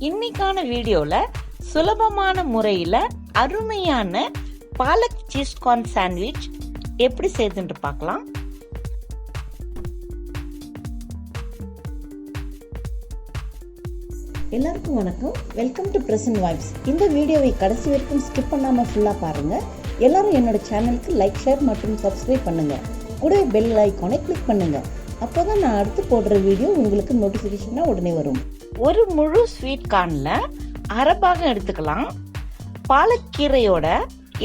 இன்னைக்கான வீடியோல சுலபமான முறையில் அருமையான பாலக் சீஸ் கார்ன் சாண்ட்விச் எப்படி செய்துன்னு பார்க்கலாம். எல்லாருக்கும் வணக்கம். Welcome to present vibes. இந்த வீடியோவை கடைசி வரைக்கும் ஸ்கிப் பண்ணாமல் ஃபுல்லாக பாருங்கள். எல்லாரும் என்னோட சேனலுக்கு லைக், ஷேர் மற்றும் சப்ஸ்கிரைப் பண்ணுங்கள். கூடவே பெல் ஐக்கானை கிளிக் பண்ணுங்கள். அப்போ தான் நான் அடுத்து போடுற வீடியோ உங்களுக்கு நோட்டிஃபிகேஷனாக உடனே வரும். ஒரு முழு ஸ்வீட் கார்னில் அரை பாகம் எடுத்துக்கலாம். பாலக்கீரையோட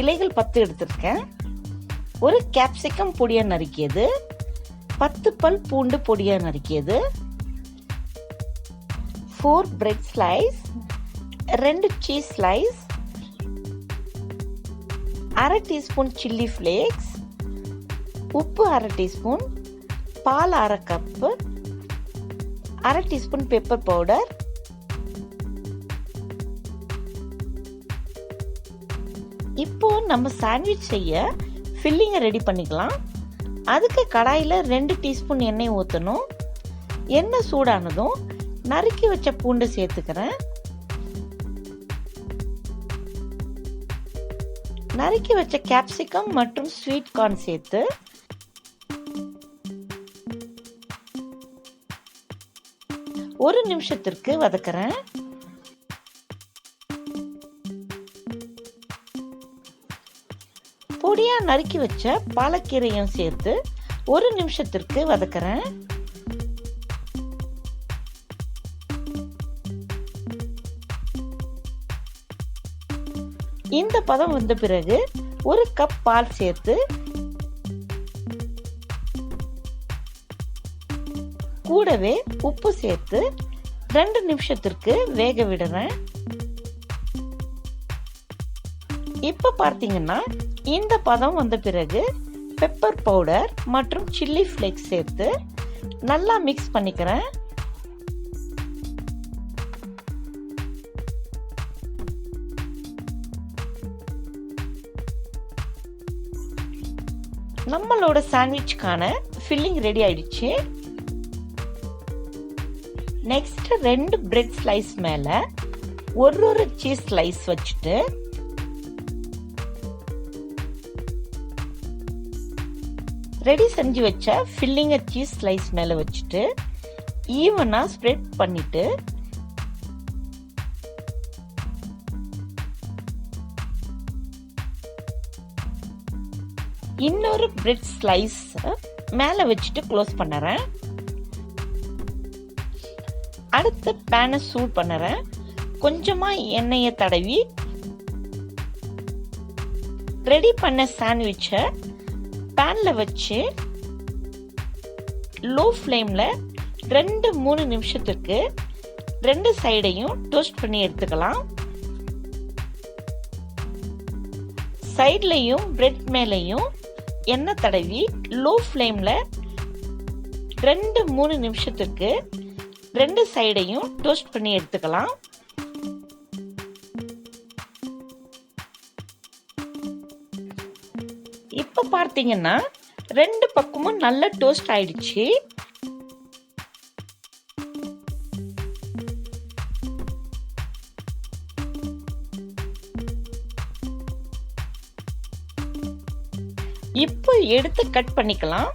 இலைகள் 10 எடுத்திருக்கேன். ஒரு கேப்சிகம் பொடியாக நறுக்கியது, 10 பல் பூண்டு பொடியாக நறுக்கியது, 4 பிரெட் ஸ்லைஸ், 2 சீஸ் ஸ்லைஸ், அரை டீஸ்பூன் சில்லி ஃப்ளேக்ஸ், உப்பு அரை டீஸ்பூன், பால் அரை கப்பு, அரை டீஸ்பூன் பெப்பர் பவுடர், இப்போ நம்ம சாண்ட்விச் செய்ய ஃபில்லிங்கை ரெடி பண்ணிக்கலாம். அதுக்கு கடாயில் 2 டீஸ்பூன் எண்ணெய் ஊற்றணும். எண்ணெய் சூடானதும் நறுக்கி வச்ச பூண்டு சேர்த்துக்கிறேன். நறுக்கி வச்ச கேப்சிகம் மற்றும் ஸ்வீட் கார்ன் சேர்த்து ஒரு நிமிஷத்திற்கு வதக்குறேன். பொடியா நறுக்கி வச்ச பாலக்கீரையும் சேர்த்து ஒரு நிமிஷத்திற்கு வதக்குறேன். இந்த பதம் வந்த பிறகு 1 கப் பால் சேர்த்து கூடவே உப்பு சேர்த்து 2 நிமிஷத்திற்கு வேக விடுறேன். இப்ப பார்த்தீங்கன்னா இந்த பதம் வந்த பிறகு பெப்பர் பவுடர் மற்றும் சில்லி ஃப்ளேக்ஸ் சேர்த்து நல்லா மிக்ஸ் பண்ணிக்கிறேன். நம்மளோட சாண்ட்விச்கான ஃபில்லிங் ரெடி ஆயிடுச்சு. நெக்ஸ்ட் 2 பிரெட் ஸ்லைஸ் மேல ஒரு சீஸ் ஸ்லைஸ் வச்சுட்டு ரெடி செஞ்சு வச்ச ஃபில்லிங்க சீஸ் ஸ்லைஸ் மேல வச்சுட்டு ஈவனா ஸ்ப்ரெட் பண்ணிட்டு இன்னொரு பிரெட் ஸ்லைஸ் மேல வச்சுட்டு க்ளோஸ் பண்ணுறேன். அடுத்து பேனை சூட் பண்ணுறேன். கொஞ்சமா எண்ணெயை தடவி ரெடி பண்ண சாண்ட்விச்சை பேன்ல வச்சு லோ ஃப்ளேம்ல 2-3 நிமிஷத்துக்கு 2 சைடையும் டோஸ்ட் பண்ணி எடுத்துக்கலாம். சைட்லையும் பிரெட் மேலையும் எண்ணெய் தடவி லோ ஃப்ளேம்ல 2-3 நிமிஷத்துக்கு 2 சைடையும் டோஸ்ட் பண்ணி எடுத்துக்கலாம். இப்ப பார்த்தீங்கன்னா 2 பக்கமும் நல்ல டோஸ்ட் ஆயிடுச்சு. இப்போ எடுத்து கட் பண்ணிக்கலாம்.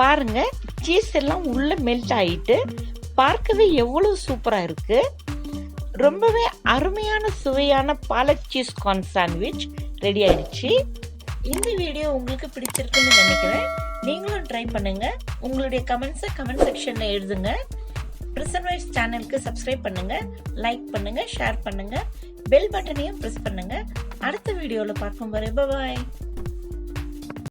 பாருங்க, சீஸ் எல்லாம் உள்ள மெல்ட் ஆயிட்டு பார்க்கவே எவ்வளவு சூப்பரா இருக்கு. ரொம்பவே அருமையான சுவையான palak cheese corn sandwich ready ஆயிடுச்சு. இந்த வீடியோ உங்களுக்கு பிடிச்சிருக்குன்னு நினைக்கிறேன். நீங்களும் ட்ரை பண்ணுங்க. உங்களுடைய கமெண்ட்ஸை கமெண்ட் செக்ஷன்ல எழுதுங்க. பிரசன்ட் வைப்ஸ் சேனலுக்கு சப்ஸ்கிரைப் பண்ணுங்க, லைக் பண்ணுங்க, ஷேர் பண்ணுங்க, பெல் பட்டனையும் பிரஸ் பண்ணுங்க. அடுத்த வீடியோல பார்க்கும் வரை பாய்.